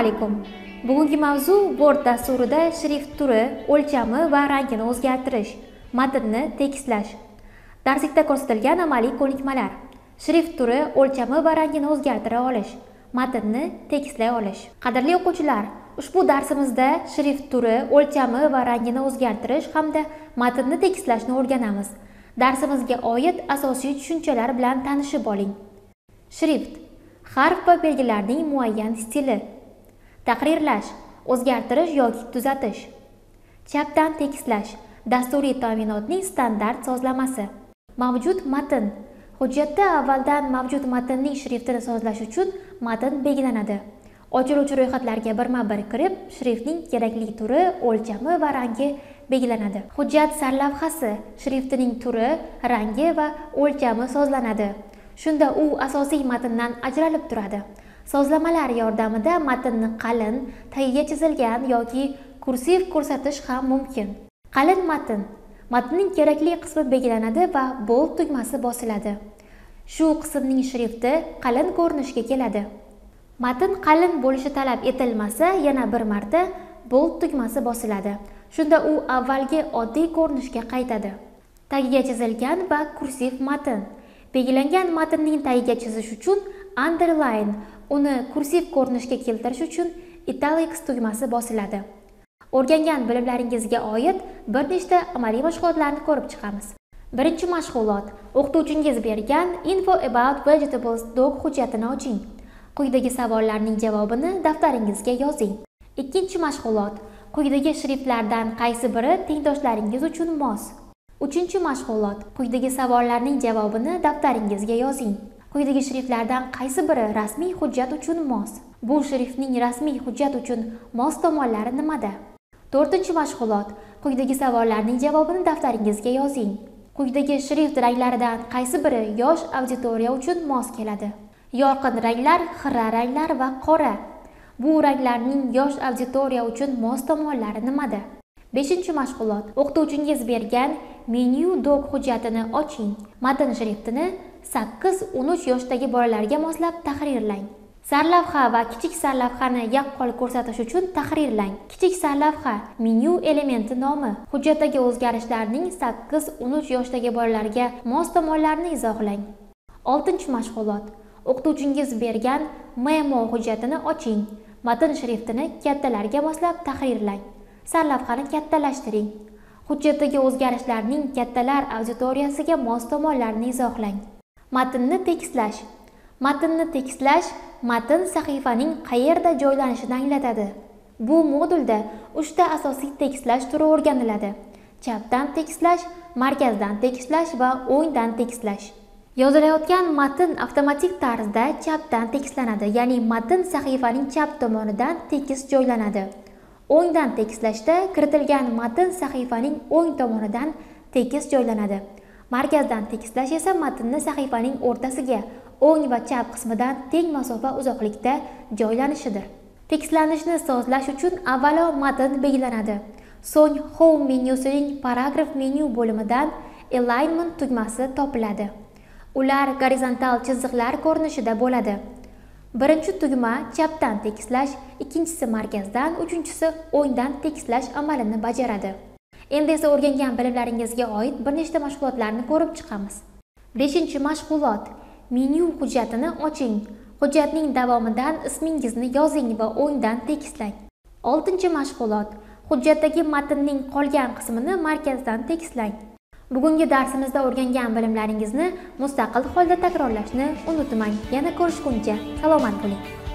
alaykum. Bugungi mavzu Word dasturida shrift turi, o'lchami va rangini o'zgartirish, matnni tekislash. Darslikda ko'rsatilgan amaliy ko'nikmalar. Shrift turi, o'lchami va rangini o'zgartira olish, matnni tekislay olish. Qadrli o'quvchilar, ushbu darsimizda shrift turi, o'lchami va rangini o'zgartirish hamda matnni tekislashni o'rganamiz. Darsimizga oid asosiy tushunchalar bilan tanishib oling. Shrift harf va belgilarning muayyan stili. Tahrirlash, o'zgartirish yoki tuzatish. Chapdan tekislash, dasturiy ta'minotning standart sozlamasi. Mavjud matn. Hujjatda avvaldan mavjud matnning shriftini sozlash uchun matn belgilanadi. Ochiluvchi ro'yxatlarga birma-bir kirib, shriftning kerakli turi, o'lchami va rangi belgilanadi. Hujjat sarlavhasi shriftining turi, rangi va o'lchami sozlanadi. Shunda u asosiy matndan ajralib turadi. Sozlamalar yordamida matnni qalin, tagiga chizilgan yoki kursiv ko'rsatish ham mumkin. Qalin matn. Matnning kerakli qismi belgilanadi va bold tugmasi bosiladi. Shu qismning shrifti qalin ko'rinishga keladi. Matn qalin bo'lishi talab etilmasa, yana bir marta bold tugmasi bosiladi. Shunda u avvalgi oddiy ko'rinishga qaytadi. Tagiga chizilgan va kursiv matn. Belgilangan matnning tagiga chizish uchun underline, uni kursiv ko'rinishga keltirish uchun italics tugmasi bosiladi. O'rgangan bilimlaringizga oid bir nechta amaliy mashg'ulotlarni ko'rib chiqamiz. Birinchi mashg'ulot. O'qituvchingiz bergan Info about vegetables doc hujjatini oching. Quyidagi savollarning javobini daftaringizga yozing. Ikkinchi mashg'ulot. Quyidagi shriftlardan qaysi biri tengdoshlaringiz uchun mos? Uchinchi mashg'ulot. Quyidagi savollarning javobini daftaringizga yozing. Quyidagi shriftlardan qaysi biri rasmiy hujjat uchun mos? Bu shriftning rasmiy hujjat uchun mos tomonlari nimada? To'rtinchi mashg'ulot. Quyidagi savollarning javobini daftaringizga yozing. Quyidagi shrift ranglaridan qaysi biri yosh auditoriya uchun mos keladi? Yorqin ranglar, xira ranglar va qora. Bu ranglarning yosh auditoriya uchun mos tomonlari nimada? Beshinchi mashg'ulot. O'qituvchingiz bergan menu doc hujjatini oching. Matn shriftini 8-13 yoshdagi bolalarga moslab tahrirlang. Sarlavha va kichik sarlavhani yaqqol ko'rsatish uchun tahrirlang. Kichik sarlavha menu elementi nomi. Hujjatdagi o'zgarishlarning 8-13 yoshdagi bolalarga mos tomonlarini izohlang. Oltinchi mashg'ulot. O'qituvchingiz bergan memo hujjatini oching. Matn shriftini kattalarga moslab tahrirlang. Sarlavhani kattalashtiring. Hujjatdagi o'zgarishlarning kattalar auditoriyasiga mos tomonlarini izohlang. Matnni tekislash. Matnni tekislash matn sahifaning qayerda joylanishini anglatadi. Bu modulda 3 ta asosiy tekislash turi o'rganiladi. Chapdan tekislash, markazdan tekislash va o'ngdan tekislash. Yozilayotgan matn avtomatik tarzda chapdan tekislanadi, ya'ni matn sahifaning chap tomonidan tekis joylanadi. O'ngdan tekislashda kiritilgan matn sahifaning o'ng tomonidan tekis joylanadi. Markazdan tekislash esa matnni sahifaning o'rtasiga, o'ng va chap qismidan teng masofa uzoqlikda joylanishidir. Tekislanishni sozlash uchun avvalo matn belgilanadi. So'ng Home menyusining paragraf menyu bo'limidan Alignment tugmasi topiladi. Ular gorizontal chiziqlar ko'rinishida bo'ladi. Birinchi tugma chapdan tekislash, ikkinchisi markazdan, uchinchisi o'ngdan tekislash amalini bajaradi. Endi esa o'rgangan bilimlaringizga oid bir nechta mashg'ulotlarni ko'rib chiqamiz. 5-mashg'ulot. Menyu hujjatini oching. Hujjatning davomidan ismingizni yozing va o'ngdan tekislang. 6-mashg'ulot. Hujjatdagi matnning qolgan qismini markazdan tekislang. Bugungi darsimizda o'rgangan bilimlaringizni mustaqil holda takrorlashni unutmang. Yana ko'rishguncha salomat bo'ling.